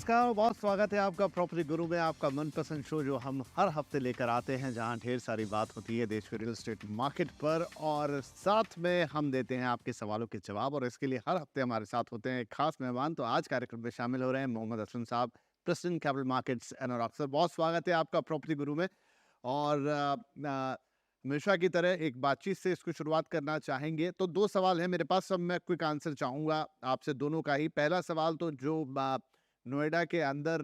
नमस्कार, बहुत स्वागत है आपका प्रॉपर्टी गुरु में, आपका मनपसंद शो जो हम हर हफ्ते लेकर आते हैं, जहां ढेर सारी बात होती है देश के रियल एस्टेट मार्केट पर और साथ में हम देते हैं आपके सवालों के जवाब। और इसके लिए हर हफ्ते हमारे साथ होते हैं एक खास मेहमान। तो आज कार्यक्रम में शामिल हो रहे हैं मोहम्मद असलम साहब, प्रेसिडेंट कैपिटल मार्केट्स एनोरॉक। सर, बहुत स्वागत है आपका प्रॉपर्टी गुरु में। और हमेशा की तरह एक बातचीत से इसको शुरुआत करना चाहेंगे। तो दो सवाल हैं मेरे पास, सब मैं क्विक आंसर चाहूँगा आपसे दोनों का ही। पहला सवाल तो जो नोएडा के अंदर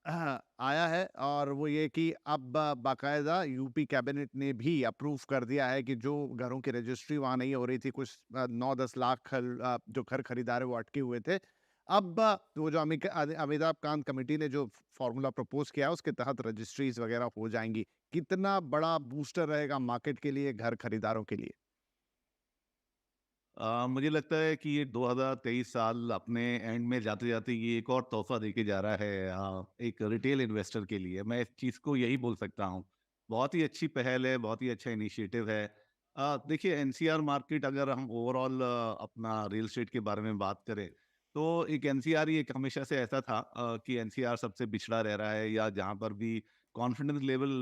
आया है, और वो ये कि अब बाकायदा यूपी कैबिनेट ने भी अप्रूव कर दिया है कि जो घरों की रजिस्ट्री वहाँ नहीं हो रही थी, कुछ 9-10 लाख जो घर खरीदार है वो अटके हुए थे। अब वो जो अमिताभ कांत कमेटी ने जो फॉर्मूला प्रपोज किया है, उसके तहत रजिस्ट्रीज वगैरह हो जाएंगी। कितना बड़ा बूस्टर रहेगा मार्केट के लिए, घर खरीदारों के लिए? मुझे लगता है कि ये 2023 साल अपने एंड में जाते-जाते ये एक और तोहफ़ा देके जा रहा है एक रिटेल इन्वेस्टर के लिए। मैं इस चीज़ को यही बोल सकता हूँ। बहुत ही अच्छी पहल है, बहुत ही अच्छा इनिशिएटिव है। देखिए एनसीआर मार्केट अगर हम ओवरऑल अपना रियल एस्टेट के बारे में बात करें, तो एक एनसीआर ही एक हमेशा से ऐसा था कि एनसीआर सबसे पिछड़ा रह रहा है या जहाँ पर भी कॉन्फिडेंस लेवल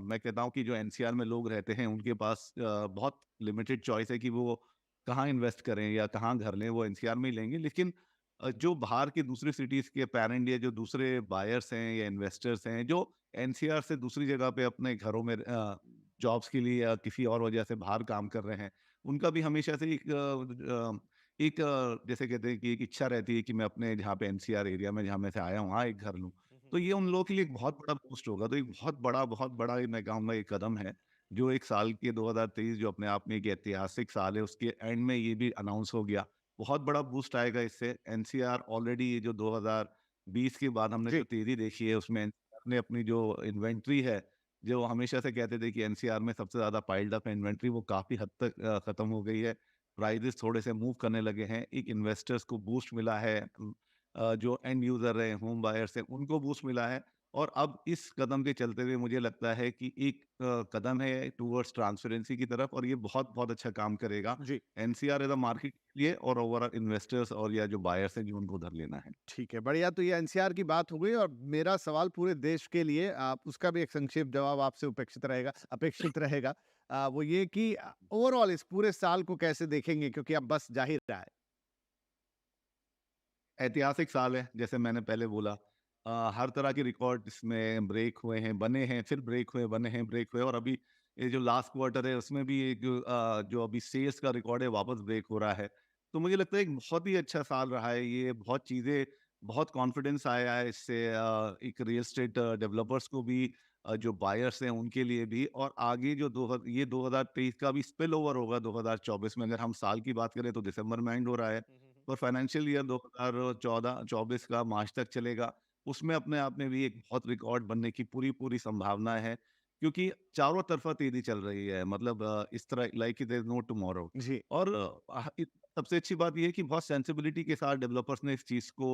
मैं कहता हूँ कि जो एनसीआर में लोग रहते हैं, उनके पास बहुत लिमिटेड चॉइस है कि वो कहाँ इन्वेस्ट करें या कहाँ घर लें, वो एनसीआर में ही लेंगे। लेकिन जो बाहर की दूसरी सिटीज़ के पैन इंडिया जो दूसरे बायर्स हैं या इन्वेस्टर्स हैं, जो एनसीआर से दूसरी जगह पे अपने घरों में जॉब्स के लिए या किसी और वजह से बाहर काम कर रहे हैं, उनका भी हमेशा से जैसे कहते हैं कि एक इच्छा रहती है कि मैं अपने जहाँ पे एनसीआर एरिया में जहाँ मैं से आया हूँ, वहाँ एक घर लूँ। तो ये उन लोगों के लिए एक बहुत बड़ा बूस्ट होगा। तो एक बहुत बड़ा ये मैं कहूँगा एक कदम है। जो एक साल के 2023 जो अपने आप में एक ऐतिहासिक साल है, उसके एंड में ये भी अनाउंस हो गया। बहुत बड़ा बूस्ट आएगा इससे। एनसीआर ऑलरेडी ये जो 2020 के बाद हमने जी। जो तेज़ी देखी है, उसमें एनसीआर ने अपनी जो इन्वेंट्री है, जो हमेशा से कहते थे कि एनसीआर में सबसे ज़्यादा पाइल्ड अप है इन्वेंट्री, वो काफ़ी हद तक खत्म हो गई है। प्राइसेज़ थोड़े से मूव करने लगे हैं। एक इन्वेस्टर्स को बूस्ट मिला है। जो एंड यूज़र हैं, होम बायर्स हैं, उनको बूस्ट मिला है। और अब इस कदम के चलते हुए मुझे लगता है कि एक कदम है टुवर्ड्स ट्रांसपेरेंसी की तरफ और ये बहुत अच्छा काम करेगा जी। एनसीआर एज़ अ मार्केट के लिए और ओवरऑल इन्वेस्टर्स और या जो बायर्स हैं, जो उनको उधर लेना है। ठीक है, बढ़िया। तो ये एनसीआर की बात हो गई, और मेरा सवाल पूरे देश के लिए, आप उसका भी एक संक्षिप्त जवाब आपसे अपेक्षित रहेगा। वो ये कि ओवरऑल इस पूरे साल को कैसे देखेंगे, क्योंकि अब बस जा ही रहा है। ऐतिहासिक साल है, जैसे मैंने पहले बोला। हर तरह के रिकॉर्ड इसमें ब्रेक हुए हैं, बने हैं, फिर ब्रेक हुए, बने हैं, ब्रेक हुए और अभी ये जो लास्ट क्वार्टर है, उसमें भी एक जो अभी सेल्स का रिकॉर्ड है, वापस ब्रेक हो रहा है। तो मुझे लगता है एक बहुत ही अच्छा साल रहा है ये, बहुत चीज़ें बहुत कॉन्फिडेंस आया है इससे एक रियल एस्टेट डेवलपर्स को भी जो बायर्स हैं, उनके लिए भी और आगे जो 2023 का भी स्पिल ओवर होगा 2024 में। अगर हम साल की बात करें, तो दिसंबर में एंड हो रहा है। और फाइनेंशियल ईयर 2014-24 का मार्च तक चलेगा। उसमें अपने आप में भी एक बहुत रिकॉर्ड बनने की पूरी संभावना है, क्योंकि चारों तरफ़ा तेज़ी चल रही है। मतलब इस तरह like there is no tomorrow. जी। और सबसे अच्छी बात ये है कि बहुत सेंसिबिलिटी के साथ डेवलपर्स ने इस चीज़ को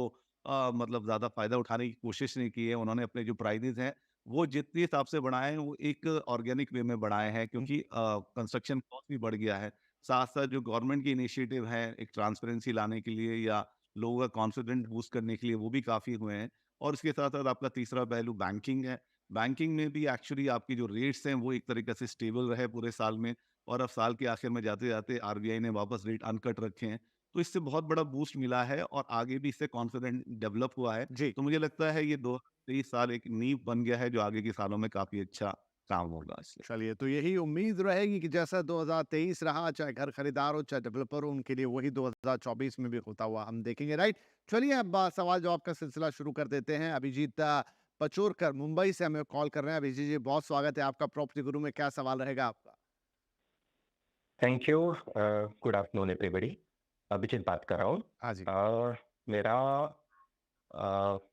मतलब ज़्यादा फ़ायदा उठाने की कोशिश नहीं की है। उन्होंने अपने जो प्राइसेज़ हैं, वो जितने हिसाब से बढ़ाए हैं, वो एक ऑर्गेनिक वे में बढ़ाए हैं, हुँ। क्योंकि कंस्ट्रक्शन कॉस्ट भी बढ़ गया है। साथ-साथ जो गवर्नमेंट की इनिशिएटिव है, एक ट्रांसपेरेंसी लाने के लिए या लोगों का कॉन्फिडेंस बूस्ट करने के लिए, वो भी काफ़ी हुए हैं। और इसके साथ-साथ आपका तीसरा पहलू बैंकिंग है। बैंकिंग में भी एक्चुअली आपकी जो रेट्स हैं, वो एक तरीके से स्टेबल रहे पूरे साल में और अब साल के आखिर में जाते-जाते आरबीआई ने वापस रेट अनकट रखे हैं। तो इससे बहुत बड़ा बूस्ट मिला है और आगे भी इससे कॉन्फिडेंस डेवलप हुआ है। जी। तो मुझे लगता है ये 2023 साल एक नींव बन गया है, जो आगे के सालों में काफ़ी अच्छा काम होगा इससे। चलिए, तो यही उम्मीद रहेगी कि जैसा 2023 रहा, चाहे घर खरीदार हो, चाहे डेवलपर हो, उनके लिए वही 2024 में भी होता हुआ हम देखेंगे, राइट? चलिए, अब सवाल जवाब का सिलसिला शुरू कर देते हैं। अभिजीत पचोरकर मुंबई से हमें कॉल कर रहे हैं। अभिजीत जी, बहुत स्वागत है आपका प्रॉपर्टी गुरु में। क्या सवाल रहेगा आपका? Thank you. Good afternoon everybody. Abhijit बात कर रहा हूँ। हाँ जी। मेरा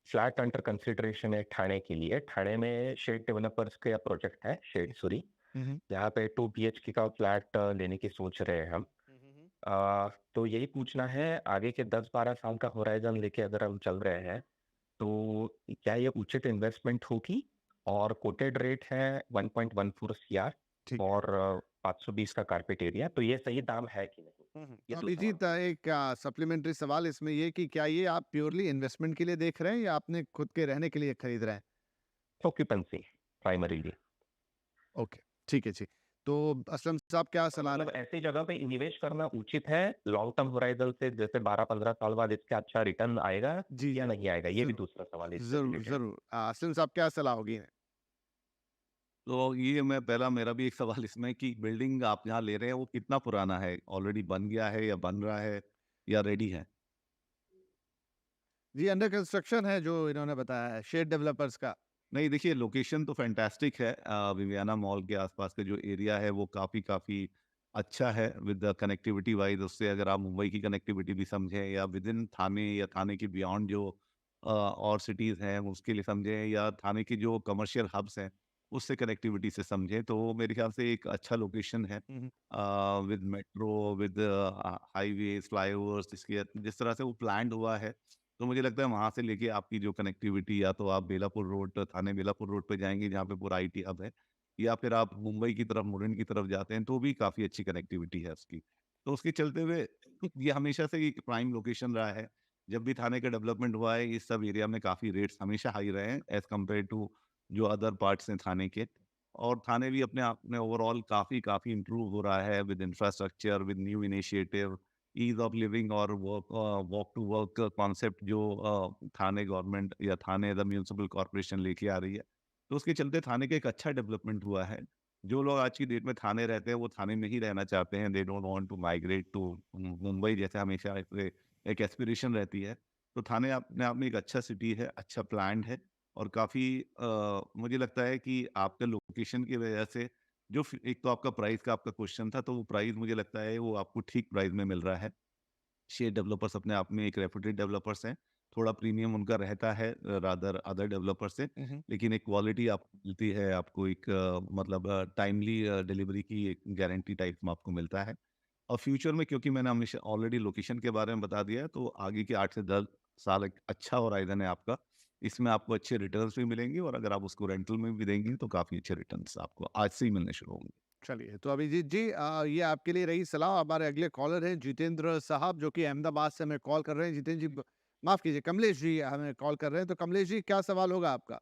फ्लैट अंडर कंसिडरेशन है ठाणे के लिए। ठाणे में शेड डेवलपर्स का प्रोजेक्ट है, शेड सूरी, हुँ, हुँ। जहाँ पे 2 बीएचके का फ्लैट लेने की सोच रहे हैं हम। हुँ, हुँ, हुँ। तो यही पूछना है, आगे के 10-12 साल का होराइजन लेके अगर हम चल रहे हैं, तो क्या ये उचित इन्वेस्टमेंट होगी? और कोटेड रेट है 1.14 सीआर ठीक है। और 520 का कारपेट एरिया, तो ये सही दाम है कि नहीं? ये तो दूसरा अभिजीत, मामला। एक सप्लीमेंट्री सवाल इसमें ये कि क्या ये आप प्योरली इन्वेस्टमेंट के लिए देख रहे हैं या आपने खुद के रहने के लिए खरीद रहे हैं? Occupancy primarily. ओके, ठीक है जी। तो असलम साहब क्या तो सलाह मतलब रहेगा? ऐसी जगह पे निवेश करना उचित है लॉन्ग टर्म होराइजन से, जैसे 12-15 साल बाद इसका अच्छा रिटर्न आएगा जी, या जी। नहीं आएगा? ये भी ज़रूर, दूसरा सवाल इससे ज़रूर, रिलेटेड। ज़रूर। असलम साहब क्या सलाह होगी? तो ये मैं पहला मेरा भी एक सवाल इसमें कि बिल्डिंग आप जहाँ ले रहे हैं वो कितना पुराना है? ऑलरेडी बन गया है या बन रहा है या रेडी है? जी, अंडर कंस्ट्रक्शन है जो इन्होंने बताया है, शेड डेवलपर्स का। नहीं देखिए, लोकेशन तो फैंटास्टिक है। विवियाना मॉल के आसपास का जो एरिया है वो काफ़ी काफ़ी अच्छा है विद द कनेक्टिविटी वाइज़। उससे अगर आप मुंबई की कनेक्टिविटी भी समझें या विद इन थाने या थाने के बियॉन्ड जो और सिटीज़ हैं उसके लिए समझें, या थाने के जो कमर्शियल हब्स हैं उससे कनेक्टिविटी से समझें, तो मेरे ख्याल से एक अच्छा लोकेशन है। हुँ, हुँ। With metro, with highways, flyovers, जिसके जिस तरह से वो प्लान्ड हुआ है, तो मुझे लगता है वहाँ से लेके आपकी जो कनेक्टिविटी, या तो आप बेलापुर रोड, थाने बेलापुर रोड पे जाएँगे जहाँ पे पूरा आईटी हब है, या फिर आप मुंबई की तरफ, मुरिन की तरफ जाते हैं, तो भी काफ़ी अच्छी कनेक्टिविटी है उसकी। तो उसके चलते हुए ये हमेशा से एक प्राइम लोकेशन रहा है। जब भी थाने का डेवलपमेंट हुआ है, इस सब एरिया में काफ़ी रेट्स हमेशा हाई रहे हैं एज़ कम्पेयर टू जो अदर पार्ट्स हैं थाने के। और थाने भी अपने आप में ओवरऑल काफ़ी काफ़ी इम्प्रूव हो रहा है with infrastructure, with new initiative, ease of living और वॉक टू वर्क कॉन्सेप्ट जो थाने गवर्नमेंट या थाने एज़ अ म्युनिसिपल कॉर्पोरेशन लेके आ रही है। तो उसके चलते थाने का एक अच्छा डेवलपमेंट हुआ है। जो लोग आज की डेट में थाने रहते हैं, वो थाने में ही रहना चाहते हैं। They don't want to migrate to Mumbai, जैसे हमेशा एक एस्पिरेशन रहती है। तो थाने अपने आप में एक अच्छा सिटी है, अच्छा प्लान्ड है, और काफ़ी मुझे लगता है कि आपके लोकेशन की वजह से जो एक तो आपका प्राइस का आपका क्वेश्चन था, तो वो प्राइस मुझे लगता है वो आपको ठीक प्राइस में मिल रहा है। शेयर डेवलपर्स अपने आप में एक रेप्यूटेड डेवलपर्स हैं। थोड़ा प्रीमियम उनका रहता है रादर अदर डेवलपर से, हुँ, हुँ। लेकिन एक क्वालिटी आपको मिलती है, आपको एक मतलब टाइमली डिलीवरी की एक गारंटी टाइप में आपको मिलता है। और फ्यूचर में, क्योंकि मैंने हमेशा ऑलरेडी लोकेशन के बारे में बता दिया है, तो आगे के 8 से 10 साल एक अच्छा होराइज़न है आपका। इसमें आपको अच्छे रिटर्न्स भी मिलेंगे, और अगर आप उसको रेंटल में भी देंगे तो काफ़ी अच्छे रिटर्न्स आपको आज से ही मिलने शुरू होंगे। चलिए, तो अभिजीत जी, ये आपके लिए रही सलाह। हमारे अगले कॉलर हैं जितेंद्र साहब, जो कि अहमदाबाद से हमें कॉल कर रहे हैं। जितेंद्र जी, माफ़ कीजिए, कमलेश जी हमें कॉल कर रहे हैं। तो कमलेश जी, क्या सवाल होगा आपका?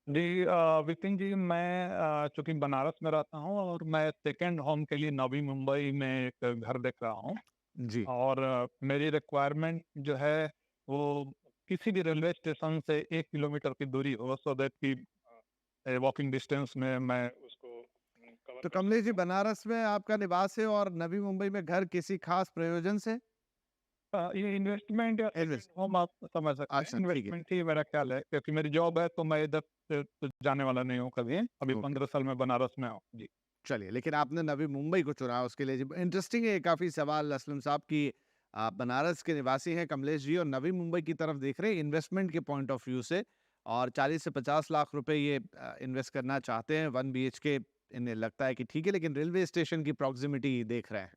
जी विपिन जी, मैं चूँकि बनारस में रहता हूँ और मैं सेकंड होम के लिए नवी मुंबई में एक घर देख रहा हूँ जी। और मेरी रिक्वायरमेंट जो है वो किसी भी रेलवे स्टेशन से 1 किलोमीटर की दूरी हो, सो दैट कि वॉकिंग डिस्टेंस में मैं उसको कवर तो कर कमलेश जी, सकता हूँ। बनारस में आपका निवास है और नवी मुंबई में घर किसी खास प्रयोजन से? ये इन्वेस्टमेंट या इन्वेस्ट सेकंड होम आप समझ सकते हैं, अच्छा, ठीक है। इन्वेस्टमेंट ही मेरा ख्याल है, क्योंकि मेरी जॉब है तो मैं इधर से तो जाने वाला नहीं हूँ कभी। अभी ओके। 15 साल में बनारस में हूँ। जी। चलिए, लेकिन आपने नवी मुंबई को चुना उसके लिए जी, इंटरेस्टिंग है काफ़ी सवाल असलम साहब कि आप बनारस के निवासी हैं कमलेश जी और नवी मुंबई की तरफ देख रहे हैं इन्वेस्टमेंट के पॉइंट ऑफ व्यू से, और 40 से 50 लाख रुपए ये इन्वेस्ट करना चाहते हैं। 1 बीएचके इन्हें लगता है कि ठीक है, लेकिन रेलवे स्टेशन की प्रॉक्सिमिटी देख रहे हैं।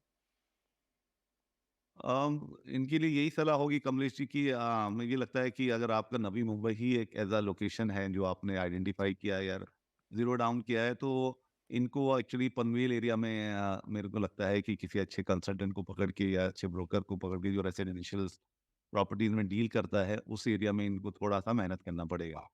इनके लिए यही सलाह होगी कमलेश जी की, मुझे लगता है कि अगर आपका नवी मुंबई ही एक एज अ लोकेशन है जो आपने आइडेंटिफाई किया है या ज़ीरो डाउन किया है, तो इनको एक्चुअली पनवेल एरिया में मेरे को लगता है कि किसी अच्छे कंसल्टेंट को पकड़ के या अच्छे ब्रोकर को पकड़ के जो रेसिडेंशियल प्रॉपर्टीज़ में डील करता है, उस एरिया में इनको थोड़ा-सा मेहनत करना पड़ेगा।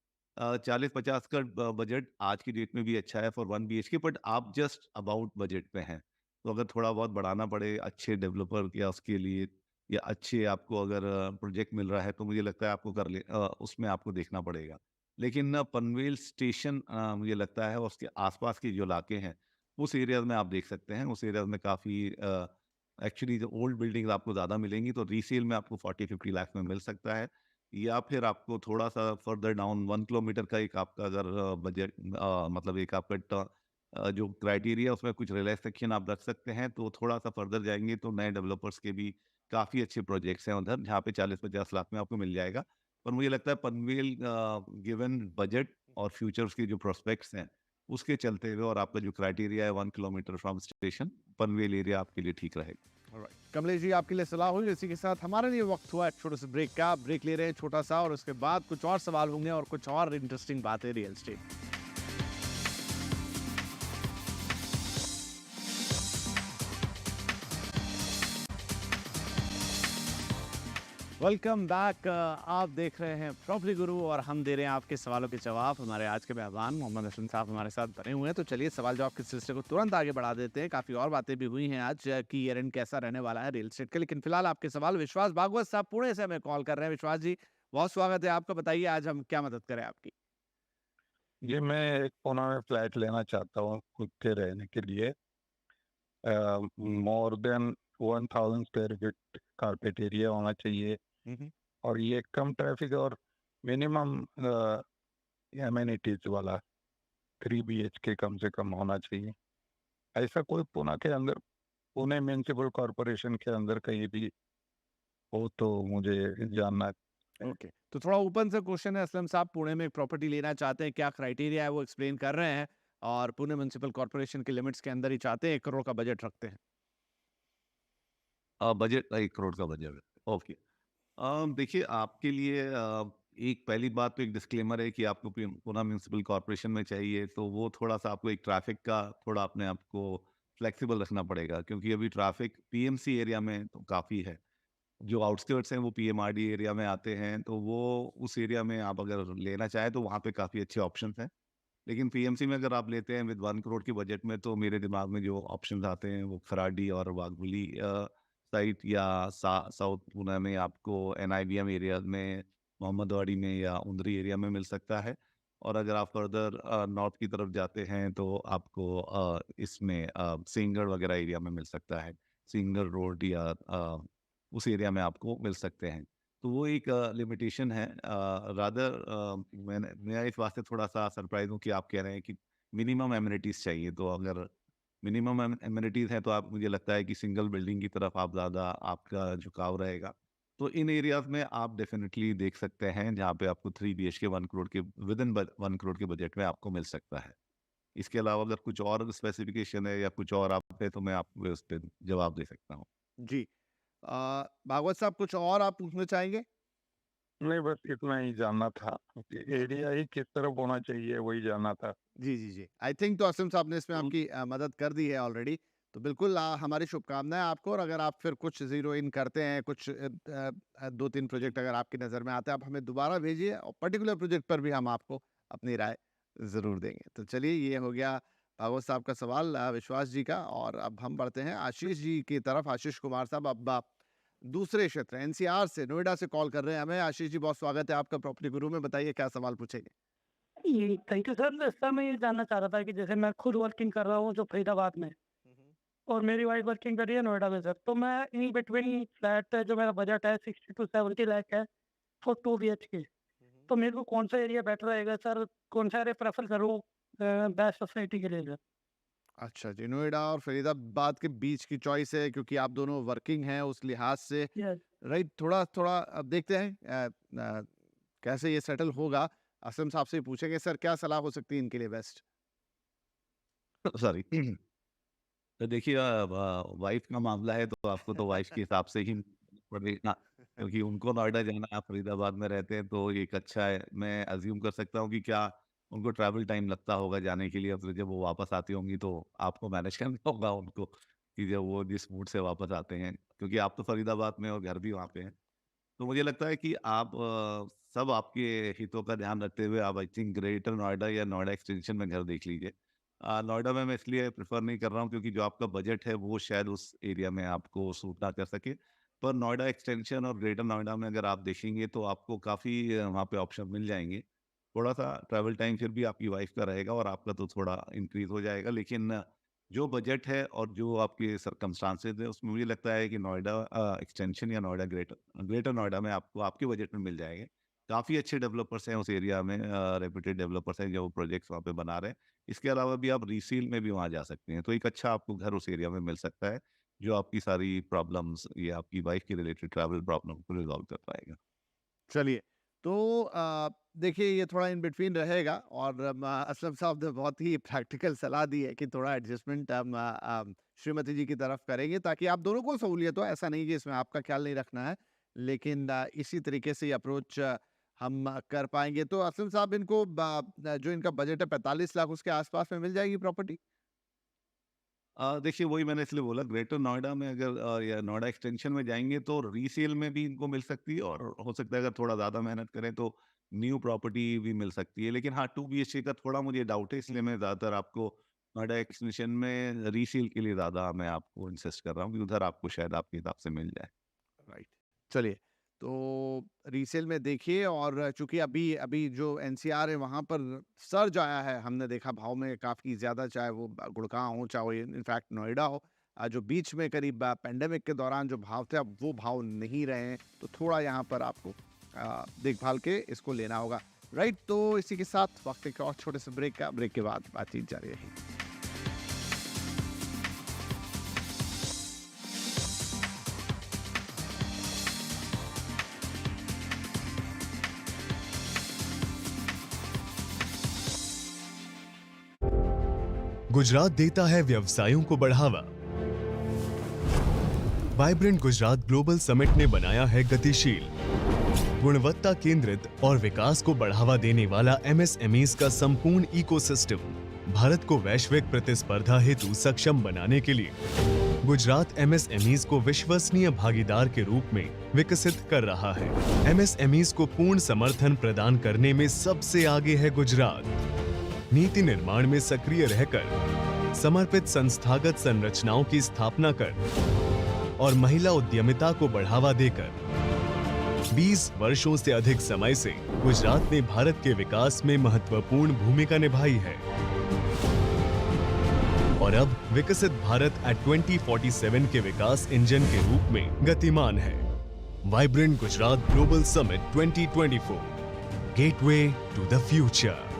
40-50 का बजट आज की डेट में भी अच्छा है फॉर 1 बीएचके, बट आप जस्ट अबाउट बजट पे हैं। तो अगर थोड़ा बहुत बढ़ाना पड़े अच्छे डेवलपर या उसके लिए, या अच्छे आपको अगर प्रोजेक्ट मिल रहा है, तो मुझे लगता है आपको उसमें आपको देखना पड़ेगा। लेकिन ना पनवेल स्टेशन, मुझे लगता है और उसके आसपास के जो इलाके हैं, उस एरियाज़ में आप देख सकते हैं। उस एरियाज़ में काफ़ी एक्चुअली जो ओल्ड बिल्डिंग्स आपको ज़्यादा मिलेंगी, तो रीसेल में आपको 40-50 लाख में मिल सकता है। या फिर आपको थोड़ा-सा फर्दर डाउन 1 किलोमीटर का एक आपका अगर बजट, मतलब एक आपका जो क्राइटेरिया उसमें कुछ रिलैक्सेशन आप रख सकते हैं, तो थोड़ा-सा फर्दर जाएँगे तो नए डेवलपर्स के भी काफ़ी अच्छे प्रोजेक्ट्स हैं उधर, जहाँ पे 40-50 लाख में आपको मिल जाएगा। पर मुझे लगता है पनवेल, गिवन बजट और फ्यूचर्स के जो प्रोस्पेक्ट्स हैं, उसके चलते हुए और आपका जो क्राइटेरिया है 1 kilometre from station, Panvel area आपके लिए ठीक रहेगा। ऑलराइट। कमलेश जी, आपके लिए सलाह हुई। इसी के साथ हमारे लिए वक्त हुआ एक छोटे से ब्रेक का। ब्रेक ले रहे हैं छोटा सा, और उसके बाद कुछ और सवाल होंगे और कुछ और इंटरेस्टिंग बातें रियल एस्टेट। Welcome back. आप देख रहे हैं प्रॉपर्टी गुरु और हम दे रहे हैं आपके सवालों के जवाब। हमारे आज के मेहमान मोहम्मद असलम साहब हमारे साथ बने हुए हैं, तो चलिए सवाल जवाब के सिलसिले को तुरंत आगे बढ़ा देते हैं। काफ़ी और बातें भी हुई हैं आज कि ईयर एंड कैसा रहने वाला है रियल एस्टेट का, लेकिन फिलहाल आपके सवाल विश्वास भागवत साहब पुणे से हमें कॉल कर रहे हैं। विश्वास जी, बहुत स्वागत है आपका। बताइए आज हम क्या मदद करें आपकी। जी, मैं एक पुणे में फ्लैट लेना चाहता हूँ खुद के रहने के लिए। More than 1000 square feet carpet area होना चाहिए और ये कम ट्रैफिक और मिनिमम एमेनिटीज वाला 3 BHK कम से कम होना चाहिए। ऐसा कोई पुणे के अंदर, पुणे म्यूनिसिपल कॉरपोरेशन के अंदर कहीं भी हो तो मुझे जानना है। ओके, तो थोड़ा ओपन से क्वेश्चन है। असलम साहब पुणे में एक प्रॉपर्टी लेना चाहते हैं, क्या क्राइटेरिया है वो एक्सप्लेन कर रहे हैं, और पुणे म्युनिसिपल कॉर्पोरेशन के लिमिट्स के अंदर ही चाहते हैं, 1 करोड़ का बजट रखते हैं। बजट 1 करोड़ का बजट है। ओके। देखिए आपके लिए एक पहली बात तो एक डिस्क्लेमर है कि आपको पुणे म्यूनिसिपल कॉर्पोरेशन में चाहिए तो वो थोड़ा सा आपको एक ट्रैफिक का थोड़ा अपने आप को फ्लेक्सिबल रखना पड़ेगा, क्योंकि अभी ट्रैफिक पीएमसी एरिया में तो काफ़ी है। जो आउटस्कर्ट्स हैं वो पीएमआरडी एरिया में आते हैं, तो वो उस एरिया में आप अगर लेना चाहें तो वहाँ पे काफ़ी अच्छे ऑप्शंस हैं। लेकिन पीएमसी में अगर आप लेते हैं विद 1 करोड़ के बजट में, तो मेरे दिमाग में जो ऑप्शंस आते हैं वो खराडी और वाघबुली साइट, या साउथ पुणे में आपको एनआईबीएम एरिया में, मोहम्मदवाड़ी में या उंदरी एरिया में मिल सकता है। और अगर आप फर्दर नॉर्थ की तरफ जाते हैं तो आपको इसमें सिंगड़ वगैरह एरिया में मिल सकता है। सिंगड़ रोड या उस एरिया में आपको मिल सकते हैं। तो वो एक लिमिटेशन है। रादर मैं इस वास्ते थोड़ा-सा सरप्राइज़ हूँ कि आप कह रहे हैं कि मिनिमम एमेनिटीज़ चाहिए। तो अगर मिनिमम एमेनिटीज़ हैं तो आप, मुझे लगता है कि सिंगल बिल्डिंग की तरफ आप ज़्यादा आपका झुकाव रहेगा। तो इन एरियाज़ में आप डेफ़िनिटली देख सकते हैं जहाँ पे आपको 3 बीएचके 1 करोड़ के विदिन 1 करोड़ के बजट में आपको मिल सकता है। इसके अलावा अगर कुछ और स्पेसिफ़िकेशन है या कुछ और आप है तो मैं आपको उस पे जवाब दे सकता हूँ। जी। भागवत साहब कुछ और आप पूछना चाहेंगे? नहीं, बस इतना ही जानना था कि एरिया ही किस तरफ होना चाहिए, वही जानना था। जी, जी, जी। आई थिंक तो असलम साहब ने इसमें आपकी मदद कर दी है ऑलरेडी। तो बिल्कुल हमारी शुभकामनाएँ आपको, और अगर आप फिर कुछ ज़ीरो इन करते हैं, कुछ 2-3 प्रोजेक्ट अगर आपकी नज़र में आते हैं, आप हमें दोबारा भेजिए और पर्टिकुलर प्रोजेक्ट पर भी हम आपको अपनी राय ज़रूर देंगे। तो चलिए, ये हो गया भागवत साहब का सवाल विश्वास जी का, और अब हम बढ़ते हैं आशीष जी की तरफ। आशीष कुमार साहब अब आप दूसरे क्षेत्र एनसीआर से, नोएडा से कॉल कर रहे हैं हमें। आशीष जी, बहुत स्वागत है आपका प्रॉपर्टी गुरु में। बताइए क्या सवाल पूछेंगे? ये थैंक यू सर। सर मैं ये जानना चाह रहा था कि जैसे मैं खुद वर्किंग कर रहा हूँ जो फरीदाबाद में, और मेरी वाइफ वर्किंग कर रही है नोएडा में सर, तो मैं इन बिटवीन फ्लैट, जो मेरा बजट है 60 to 70 लाख है फॉर 2 BHK, तो मेरे को कौन सा एरिया बेटर रहेगा सर? कौन सा एरिया प्रेफर करूँ बेस्ट सोसाइटी के लिए सर? अच्छा जी, नोएडा और फरीदाबाद के बीच की चॉइस है, क्योंकि आप दोनों वर्किंग हैं उस लिहाज से, यस। राइट? थोड़ा-थोड़ा अब देखते हैं कैसे ये सेटल होगा। असलम साहब से ही पूछेंगे, सर क्या सलाह हो सकती है इनके लिए बेस्ट? सॉरी। तो देखिए वाइफ का मामला है तो आपको तो वाइफ के हिसाब से ही पड़ेगा, क्योंकि उनको नोएडा जाना है, आप फरीदाबाद में रहते हैं तो एक अच्छा है। मैं अज्यूम कर सकता हूँ कि क्या उनको ट्रैवल टाइम लगता होगा जाने के लिए, और फिर जब वो वापस आती होंगी तो आपको मैनेज करना होगा उनको, कि जब वो जिस मूड से वापस आते हैं, क्योंकि आप तो फरीदाबाद में और घर भी वहाँ पे है। तो मुझे लगता है कि आप सब आपके हितों का ध्यान रखते हुए आप आई थिंक ग्रेटर नोएडा या नोएडा एक्सटेंशन में घर देख लीजिए। नोएडा में मैं इसलिए प्रेफर नहीं कर रहा हूँ क्योंकि जो आपका बजट है वो शायद उस एरिया में आपको सूट ना कर सके। पर नोएडा एक्सटेंशन और ग्रेटर नोएडा में अगर आप देखेंगे तो आपको काफ़ी वहाँ पे ऑप्शन मिल जाएंगे। थोड़ा सा ट्रैवल टाइम फिर भी आपकी वाइफ का रहेगा और आपका तो थोड़ा इंक्रीज हो जाएगा, लेकिन जो बजट है और जो आपके सर्कमस्टांसेस है उसमें मुझे लगता है कि नोएडा एक्सटेंशन या नोएडा ग्रेटर ग्रेटर नोएडा में आपको आपके बजट में मिल जाएंगे। काफ़ी अच्छे डेवलपर्स हैं उस एरिया में, रेप्यूटेड डेवलपर्स हैं जो प्रोजेक्ट्स वहाँ पे बना रहे हैं। इसके अलावा भी आप रीसेल में भी वहाँ जा सकते हैं, तो एक अच्छा आपको घर उस एरिया में मिल सकता है जो आपकी सारी प्रॉब्लम्स या आपकी वाइफ के रिलेटेड ट्रैवल प्रॉब्लम को रिजॉल्व कर पाएगा। चलिए, तो देखिए ये थोड़ा इन बिटवीन रहेगा, और असलम साहब ने बहुत ही प्रैक्टिकल सलाह दी है कि थोड़ा एडजस्टमेंट हम श्रीमती जी की तरफ करेंगे ताकि आप दोनों को सहूलियत हो। ऐसा नहीं कि इसमें आपका ख्याल नहीं रखना है, लेकिन इसी तरीके से ये अप्रोच हम कर पाएँगे। तो असलम साहब, इनको जो इनका बजट है 45 लाख, उसके आस-पास में मिल जाएगी प्रॉपर्टी? देखिए वही मैंने इसलिए बोला ग्रेटर नोएडा में अगर या नोएडा एक्सटेंशन में जाएँगे तो रीसेल में भी इनको मिल सकती है और हो सकता है अगर थोड़ा ज़्यादा मेहनत करें तो न्यू प्रॉपर्टी भी मिल सकती है। लेकिन हाँ, 2 बीएचके का थोड़ा मुझे डाउट है इसलिए मैं ज़्यादातर आपको नोएडा एक्सटेंशन में रीसेल के लिए ज़्यादा मैं आपको इंसिस्ट कर रहा हूँ कि उधर आपको शायद आपके हिसाब से मिल जाए। राइट। चलिए, तो रीसेल में देखिए और चूँकि अभी अभी जो एनसीआर है वहाँ पर सर्ज आया है, हमने देखा भाव में काफ़ी ज़्यादा, चाहे वो गुड़गाँव हो, चाहे वो इनफैक्ट नोएडा हो। जो बीच में करीब पैंडेमिक के दौरान जो भाव थे, अब वो भाव नहीं रहे हैं, तो थोड़ा यहाँ पर आपको देखभाल के इसको लेना होगा। राइट, तो इसी के साथ वक़्त एक और छोटे से ब्रेक का, ब्रेक के बाद बातचीत जारी रहेगी। गुजरात देता है व्यवसायों को बढ़ावा। वाइब्रेंट गुजरात ग्लोबल समिट ने बनाया है गतिशील, गुणवत्ता केंद्रित और विकास को बढ़ावा देने वाला एमएसएमईज का संपूर्ण इकोसिस्टम भारत को वैश्विक प्रतिस्पर्धा हेतु सक्षम बनाने के लिए गुजरात एमएसएमईज को विश्वसनीय भागीदार के रूप में विकसित कर रहा है। एमएसएमईज को पूर्ण समर्थन प्रदान करने में सबसे आगे है गुजरात। नीति निर्माण में सक्रिय रहकर समर्पित संस्थागत संरचनाओं की स्थापना कर और महिला उद्यमिता को बढ़ावा देकर 20 वर्षों से अधिक समय से गुजरात ने भारत के विकास में महत्वपूर्ण भूमिका निभाई है और अब विकसित भारत एट 2047 के विकास इंजन के रूप में गतिमान है। Vibrant Gujarat global summit 2024, gateway to the future.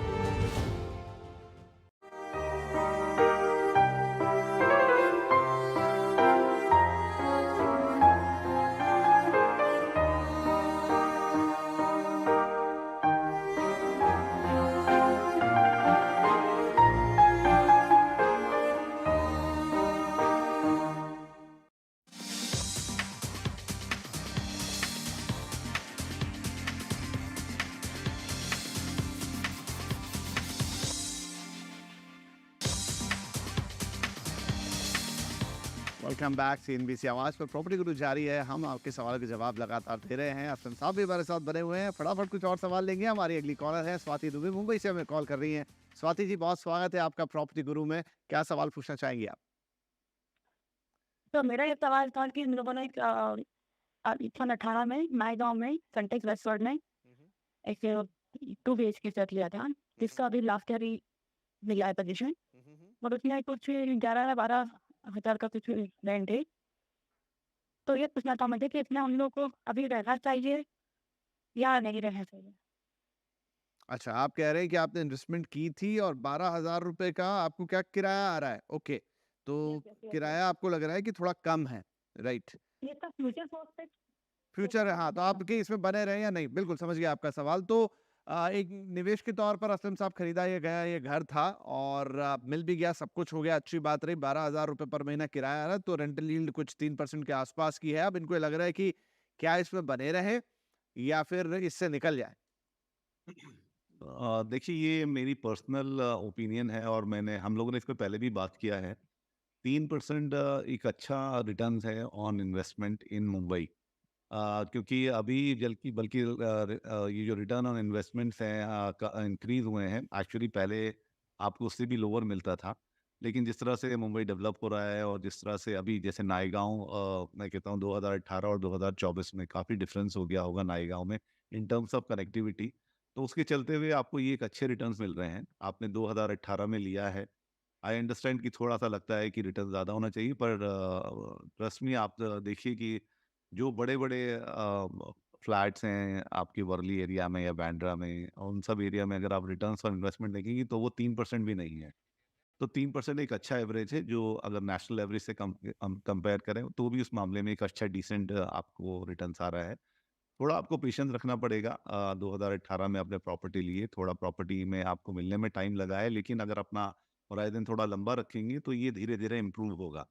Welcome back CNBC Awaaz पर प्रॉपर्टी गुरु जारी है। हम आपके सवाल के जवाब लगातार दे रहे हैं। असलम साहब भी हमारे साथ बने हुए हैं। फटाफट कुछ और सवाल लेंगे। हमारी अगली कॉलर है स्वाति दुबे, मुंबई से हमें कॉल कर रही हैं। स्वाति जी, बहुत स्वागत है आपका प्रॉपर्टी गुरु में। क्या सवाल पूछना चाहेंगे आप? तो मेरा ये सवाल था कि इन लोगों ने 2018 में नायगांव में सनटेक्स वेस्टवर्ड में एक 2 बीएचके सेट लिया था, जिसका अभी लास्ट ईयर ही मिला है पोजीशन, और उसमें कुछ 11 या 12 हजार का कुछ रेंट है। तो ये पूछना था मुझे कि इसमें हम लोग को अभी रहना चाहिए या नहीं रहना चाहिए? अच्छा, आप कह रहे हैं कि आपने इन्वेस्टमेंट की थी और 12,000 रुपए का आपको क्या किराया आ रहा है? ओके, तो यस यस यस यस। किराया आपको लग रहा है कि थोड़ा कम है, राइट? ये तो फ्यूचर प्रोस्पेक्ट फ्यूचर है, हाँ, तो आप कि इसमें बने रहें या नहीं? बिल्कुल समझ गया आपका सवाल। तो एक निवेश के तौर पर असलम साहब खरीदा ये गया ये घर था और मिल भी गया, सब कुछ हो गया, अच्छी बात रही। 12,000 रुपए पर महीना किराया आ रहा है, तो रेंटल यील्ड कुछ 3% के आसपास की है। अब इनको ये लग रहा है कि क्या इसमें बने रहें या फिर इससे निकल जाएँ? देखिए ये मेरी पर्सनल ओपिनियन है और मैंने हम लोगों ने इस पे पहले भी बात किया है। 3% एक अच्छा रिटर्न्स है ऑन इन्वेस्टमेंट इन मुंबई। क्योंकि अभी बल्कि बल्कि ये जो रिटर्न ऑन इन्वेस्टमेंट्स हैं इंक्रीज हुए हैं। एक्चुअली पहले आपको उससे भी लोअर मिलता था, लेकिन जिस तरह से मुंबई डेवलप हो रहा है और जिस तरह से अभी जैसे नायगांव मैं कहता हूँ 2018 और 2024 में काफ़ी डिफरेंस हो गया होगा नायगांव में इन टर्म्स ऑफ कनेक्टिविटी। तो उसके चलते हुए आपको ये एक अच्छे रिटर्न्स मिल रहे हैं। आपने 2018 में लिया है। आई अंडरस्टैंड कि थोड़ा-सा लगता है कि रिटर्न ज़्यादा होना चाहिए, पर ट्रस्ट मी आप देखिए कि जो बड़े-बड़े फ्लैट्स हैं आपके वर्ली एरिया में या बांद्रा में, उन सब एरिया में अगर आप रिटर्न्स फॉर इन्वेस्टमेंट देखेंगे तो वो 3% भी नहीं है। तो 3% एक अच्छा एवरेज है, जो अगर नेशनल एवरेज से हम कंपेयर करें तो भी उस मामले में एक अच्छा डिसेंट आपको रिटर्न्स आ रहा है। थोड़ा आपको पेशेंस रखना पड़ेगा। 2018 में आपने प्रॉपर्टी ली है, थोड़ा प्रॉपर्टी में आपको मिलने में टाइम लगा है, लेकिन अगर अपना होराइज़न थोड़ा लंबा रखेंगे तो ये धीरे-धीरे इम्प्रूव होगा।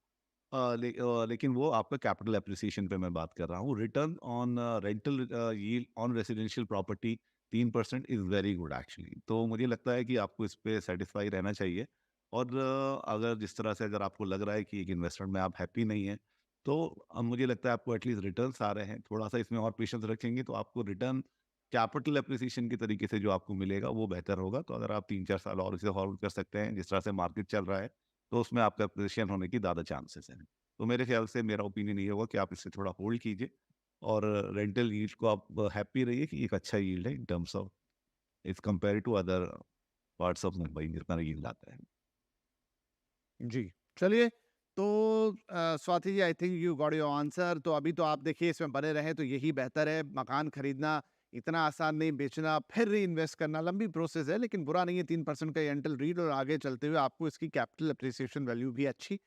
लेकिन वो आपका कैपिटल एप्रिसिएशन पे मैं बात कर रहा हूँ। Return on rental yield on residential property 3% is very good actually. तो मुझे लगता है कि आपको इस पे सैटिस्फाई रहना चाहिए और अगर जिस तरह से अगर आपको लग रहा है कि एक इन्वेस्टमेंट में आप हैप्पी नहीं हैं, तो मुझे लगता है आपको एटलीस्ट रिटर्न्स आ रहे हैं, थोड़ा-सा इसमें और पेशेंस रखेंगे तो आपको रिटर्न कैपिटल एप्रिसिएशन के तरीके से जो आपको मिलेगा वो बेहतर होगा। तो अगर आप 3-4 साल और इसे होल्ड कर सकते हैं, जिस तरह से मार्केट चल रहा है, तो उसमें आपका एप्रिसिएशन होने की ज़्यादा चांसेस हैं। तो मेरे ख्याल से मेरा ओपिनियन ये होगा कि आप इसे थोड़ा होल्ड कीजिए और रेंटल यील्ड को आप हैप्पी रहिए कि एक अच्छा यील्ड है in terms of is compare to other parts of Mumbai जितना यील्ड आता है। जी, चलिए तो Swati ji I think you got your answer. तो अभी तो आप देखिए इसमें बने रहें तो यही बेहतर है। मकान खरीदना इतना आसान नहीं, बेचना फिर रीइन्वेस्ट करना लंबी प्रोसेस है, लेकिन बुरा नहीं है। 3% का रेंटल रीड और आगे चलते हुए आपको इसकी कैपिटल एप्रिसिएशन वैल्यू भी अच्छी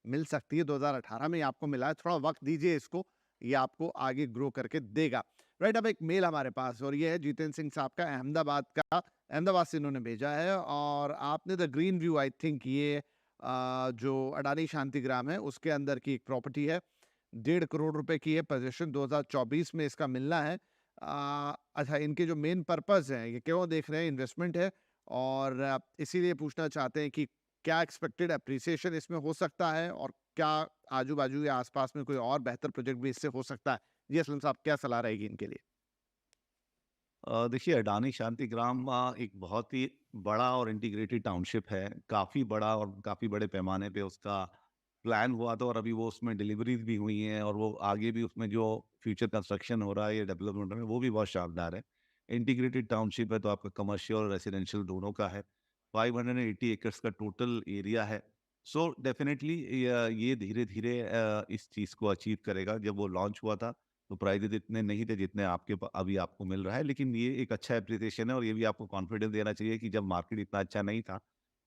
मिल सकती है। 2018 में ये आपको मिला है, थोड़ा वक्त दीजिए इसको, ये आपको आगे ग्रो करके देगा। राइट, अब एक मेल हमारे पास और ये है जितेंद्र सिंह साहब का, अहमदाबाद से इन्होंने भेजा है और आपने the green view I think ये जो अडानी शांतिग्राम है उसके अंदर की एक प्रॉपर्टी है, 1.5 करोड़ रुपए की है, पोजीशन 2024 में इसका मिलना है। अच्छा, इनके जो मेन पर्पस है ये क्यों देख रहे हैं, इन्वेस्टमेंट है और इसीलिए पूछना चाहते हैं कि क्या एक्सपेक्टेड अप्रिसिएशन इसमें हो सकता है और क्या आजू बाजू या आसपास में कोई और बेहतर प्रोजेक्ट भी इससे हो सकता है। जी असलम साहब, क्या सलाह रहेगी इनके लिए? देखिए अडानी शांतिग्राम एक बहुत ही बड़ा और इंटीग्रेटेड टाउनशिप है। काफ़ी बड़ा और काफ़ी बड़े पैमाने पे उसका प्लान हुआ था और अभी वो उसमें डिलीवरीज़ भी हुई हैं और वो आगे भी उसमें जो फ्यूचर कंस्ट्रक्शन हो रहा है या डेवलपमेंट हो रहा है, वो भी बहुत शानदार है। इंटीग्रेटेड टाउनशिप है तो आपका कमर्शियल और रेजिडेंशियल दोनों का है। 580 एकड़्स का टोटल एरिया है। सो डेफ़िनेटली ये धीरे-धीरे इस चीज़ को अचीव करेगा। जब वो लॉन्च हुआ था तो प्राइजेज़ इतने नहीं थे जितने आपके अभी आपको मिल रहा है, लेकिन ये एक अच्छा एप्रिसिएशन है और ये भी आपको कॉन्फिडेंस देना चाहिए कि जब मार्केट इतना अच्छा नहीं था,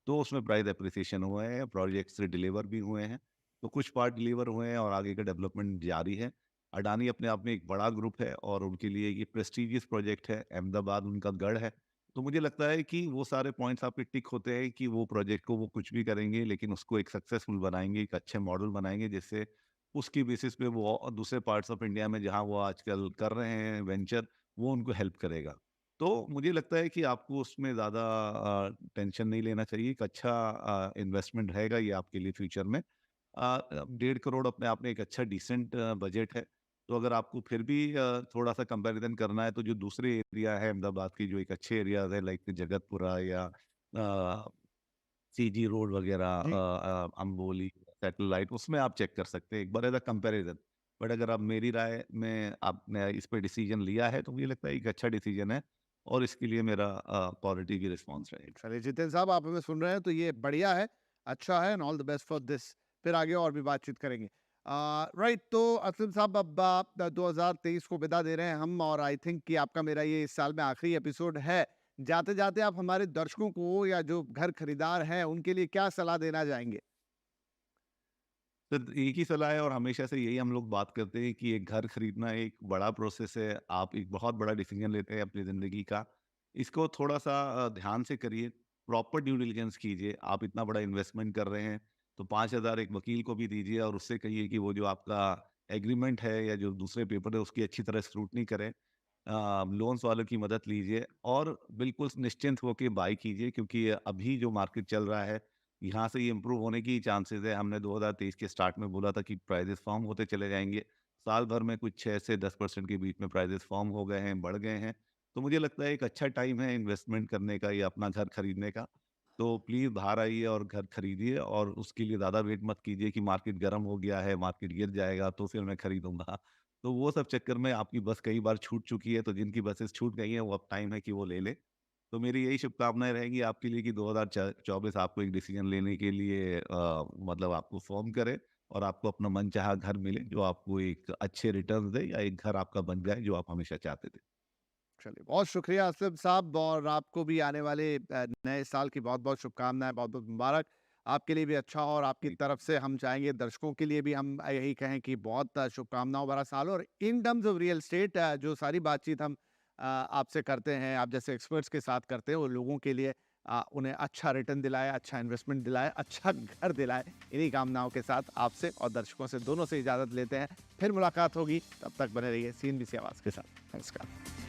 तो उसमें प्राइस एप्रिसिएशन हुए हैं, प्रोजेक्ट्स डिलीवर भी हुए हैं। तो कुछ पार्ट डिलीवर हुए हैं और आगे का डेवलपमेंट जारी है। अडानी अपने आप में एक बड़ा ग्रुप है और उनके लिए ये प्रेस्टीजियस प्रोजेक्ट है, अहमदाबाद उनका गढ़ है। तो मुझे लगता है कि वो सारे पॉइंट्स आपके टिक होते हैं कि वो प्रोजेक्ट को वो कुछ भी करेंगे, लेकिन उसको एक सक्सेसफुल बनाएँगे, एक अच्छे मॉडल बनाएँगे जिससे उसकी बेसिस पे वो और दूसरे पार्ट्स ऑफ इंडिया में जहाँ वो आजकल कर रहे हैं वेंचर, वो उनको हेल्प करेगा। तो मुझे लगता है कि आपको उसमें ज़्यादा टेंशन नहीं लेना चाहिए। एक अच्छा इन्वेस्टमेंट रहेगा ये आपके लिए फ्यूचर में। 1.5 करोड़ अपने आप में एक अच्छा डिसेंट बजट है। तो अगर आपको फिर भी थोड़ा-सा कंपैरिज़न करना है तो जो दूसरे एरिया है अहमदाबाद की जो एक अच्छे एरियाज़ है लाइक जगतपुरा या सीजी रोड वगैरह जी, अम्बोली, सैटेलाइट उसमें आप चेक कर सकते हैं एक बार एज़ अ कंपैरिज़न। बट अगर आप मेरी राय में आपने इस पे डिसीज़न लिया है तो मुझे लगता है एक अच्छा डिसीज़न है और इसके लिए मेरा पॉज़िटिव ही रिस्पॉन्स रहेगा। चलिए जितेंद्र साहब आप हमें सुन रहे हैं तो ये बढ़िया है, अच्छा है and all the best for this. फिर आगे और भी बातचीत करेंगे। राइट, तो असलम साहब अब आप 2023 को विदा दे रहे हैं हम और आई थिंक कि आपका मेरा ये इस साल में आखिरी एपिसोड है। जाते-जाते आप हमारे दर्शकों को या जो घर खरीदार हैं उनके लिए क्या सलाह देना चाहेंगे? तो एक ही सलाह है और हमेशा से यही हम लोग बात करते हैं कि एक घर खरीदना एक बड़ा प्रोसेस है। आप एक बहुत बड़ा डिसीजन लेते हैं अपनी ज़िंदगी का। इसको थोड़ा-सा ध्यान से करिए, प्रॉपर ड्यू डिलिजेंस कीजिए। आप इतना बड़ा इन्वेस्टमेंट कर रहे हैं, तो 5,000 एक वकील को भी दीजिए और उससे कहिए कि वो जो आपका एग्रीमेंट है या जो दूसरे पेपर है, उसकी अच्छी तरह स्क्रूटनी करें। लोन्स वालों की मदद लीजिए और बिल्कुल निश्चिंत होके बाय कीजिए क्योंकि अभी जो मार्केट चल रहा है यहाँ से ये इम्प्रूव होने की चांसेस है। हमने 2023 के स्टार्ट में बोला था कि प्राइसेस फॉर्म होते चले जाएँगे। साल भर में कुछ 6 से 10% के बीच में प्राइसेस फॉर्म हो गए हैं, बढ़ गए हैं। तो मुझे लगता है एक अच्छा टाइम है इन्वेस्टमेंट करने का या अपना घर खरीदने का। तो प्लीज़ बाहर आइए और घर खरीदिए और उसके लिए ज़्यादा वेट मत कीजिए कि मार्केट गर्म हो गया है, मार्केट गिर जाएगा तो फिर मैं खरीदूँगा। तो वो सब चक्कर में आपकी बस कई बार छूट चुकी है, तो जिनकी बसेस छूट गई हैं, वो अब टाइम है कि वो ले लें। तो मेरी यही शुभकामनाएँ रहेंगी आपके लिए कि 2024 आपको एक डिसीजन लेने के लिए मतलब आपको फ़ॉर्म करे और आपको अपना मनचाहा घर मिले, जो आपको एक अच्छे रिटर्न्स दे या एक घर आपका बन जाए, जो आप हमेशा चाहते थे। चलिए, बहुत शुक्रिया असलम साहब और आपको भी आने वाले नए साल की बहुत-बहुत शुभकामनाएँ, बहुत-बहुत मुबारक। आपके लिए भी अच्छा हो और आपकी जी, तरफ से हम चाहेंगे दर्शकों के लिए भी हम यही कहें कि बहुत शुभकामनाओं भरा साल हो और इन टर्म्स ऑफ रियल एस्टेट जो सारी बातचीत हम आपसे करते हैं, आप जैसे एक्सपर्ट्स के साथ करते हैं, वो लोगों के लिए उन्हें अच्छा रिटर्न दिलाए, अच्छा इन्वेस्टमेंट दिलाए, अच्छा घर दिलाए। इन्हीं कामनाओं के साथ आपसे और दर्शकों से दोनों से इजाज़त लेते हैं। फिर मुलाकात होगी, तब तक बने रहिए सीएनबी आवाज़ के साथ। नमस्कार।